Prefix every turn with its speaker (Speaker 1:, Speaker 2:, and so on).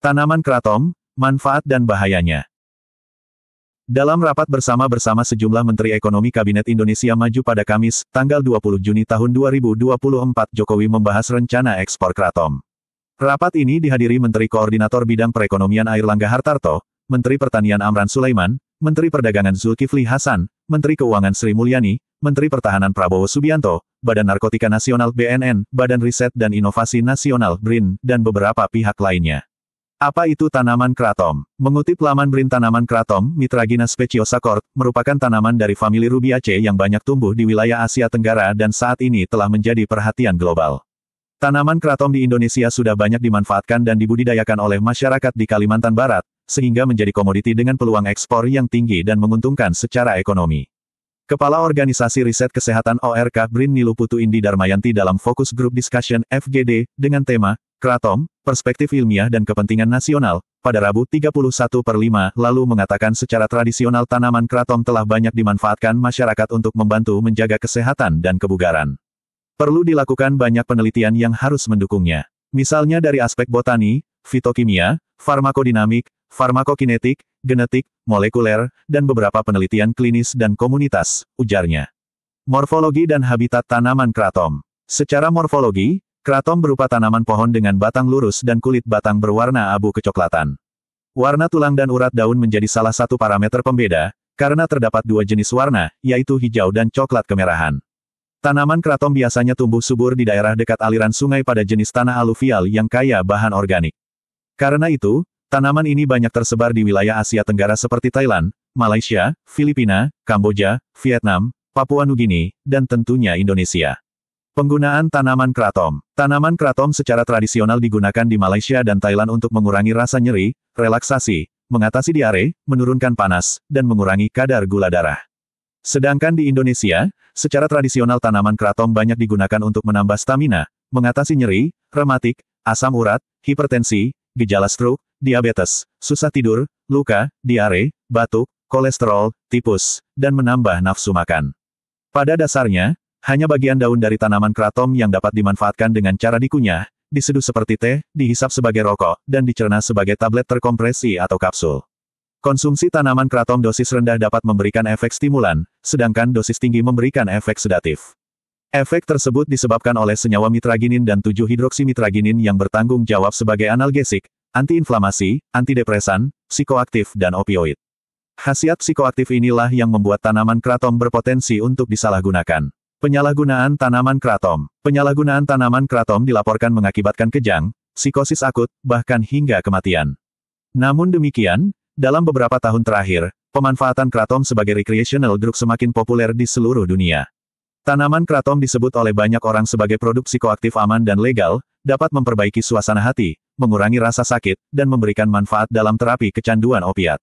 Speaker 1: Tanaman kratom, manfaat dan bahayanya. Dalam rapat bersama sejumlah Menteri Ekonomi Kabinet Indonesia Maju pada Kamis, tanggal 20 Juni tahun 2024, Jokowi membahas rencana ekspor kratom. Rapat ini dihadiri Menteri Koordinator Bidang Perekonomian Airlangga Hartarto, Menteri Pertanian Amran Sulaiman, Menteri Perdagangan Zulkifli Hasan, Menteri Keuangan Sri Mulyani, Menteri Pertahanan Prabowo Subianto, Badan Narkotika Nasional BNN, Badan Riset dan Inovasi Nasional BRIN, dan beberapa pihak lainnya. Apa itu tanaman kratom? Mengutip laman BRIN, tanaman kratom, Mitragina speciosa Kort, merupakan tanaman dari famili Rubiaceae yang banyak tumbuh di wilayah Asia Tenggara dan saat ini telah menjadi perhatian global. Tanaman kratom di Indonesia sudah banyak dimanfaatkan dan dibudidayakan oleh masyarakat di Kalimantan Barat, sehingga menjadi komoditi dengan peluang ekspor yang tinggi dan menguntungkan secara ekonomi. Kepala Organisasi Riset Kesehatan ORK BRIN Nilu Putu Indi Darmayanti dalam Focus Group Discussion FGD, dengan tema, Kratom, Perspektif Ilmiah dan Kepentingan Nasional, pada Rabu 31/5 lalu mengatakan secara tradisional tanaman kratom telah banyak dimanfaatkan masyarakat untuk membantu menjaga kesehatan dan kebugaran. Perlu dilakukan banyak penelitian yang harus mendukungnya. Misalnya dari aspek botani, fitokimia, farmakodinamik, farmakokinetik, genetik, molekuler, dan beberapa penelitian klinis dan komunitas, ujarnya. Morfologi dan habitat tanaman kratom. Secara morfologi, kratom berupa tanaman pohon dengan batang lurus dan kulit batang berwarna abu kecoklatan. Warna tulang dan urat daun menjadi salah satu parameter pembeda, karena terdapat dua jenis warna, yaitu hijau dan coklat kemerahan. Tanaman kratom biasanya tumbuh subur di daerah dekat aliran sungai pada jenis tanah aluvial yang kaya bahan organik. Karena itu, tanaman ini banyak tersebar di wilayah Asia Tenggara seperti Thailand, Malaysia, Filipina, Kamboja, Vietnam, Papua Nugini, dan tentunya Indonesia. Penggunaan tanaman kratom. Tanaman kratom secara tradisional digunakan di Malaysia dan Thailand untuk mengurangi rasa nyeri, relaksasi, mengatasi diare, menurunkan panas, dan mengurangi kadar gula darah. Sedangkan di Indonesia, secara tradisional tanaman kratom banyak digunakan untuk menambah stamina, mengatasi nyeri, rematik, asam urat, hipertensi, gejala stroke, diabetes, susah tidur, luka, diare, batuk, kolesterol, tipus, dan menambah nafsu makan. Pada dasarnya, hanya bagian daun dari tanaman kratom yang dapat dimanfaatkan dengan cara dikunyah, diseduh seperti teh, dihisap sebagai rokok, dan dicerna sebagai tablet terkompresi atau kapsul. Konsumsi tanaman kratom dosis rendah dapat memberikan efek stimulan, sedangkan dosis tinggi memberikan efek sedatif. Efek tersebut disebabkan oleh senyawa mitraginin dan 7-hidroksimitraginin yang bertanggung jawab sebagai analgesik, antiinflamasi, antidepresan, psikoaktif dan opioid. Khasiat psikoaktif inilah yang membuat tanaman kratom berpotensi untuk disalahgunakan. Penyalahgunaan tanaman kratom. Penyalahgunaan tanaman kratom dilaporkan mengakibatkan kejang, psikosis akut, bahkan hingga kematian. Namun demikian, dalam beberapa tahun terakhir, pemanfaatan kratom sebagai recreational drug semakin populer di seluruh dunia. Tanaman kratom disebut oleh banyak orang sebagai produk psikoaktif aman dan legal, dapat memperbaiki suasana hati, mengurangi rasa sakit, dan memberikan manfaat dalam terapi kecanduan opiat.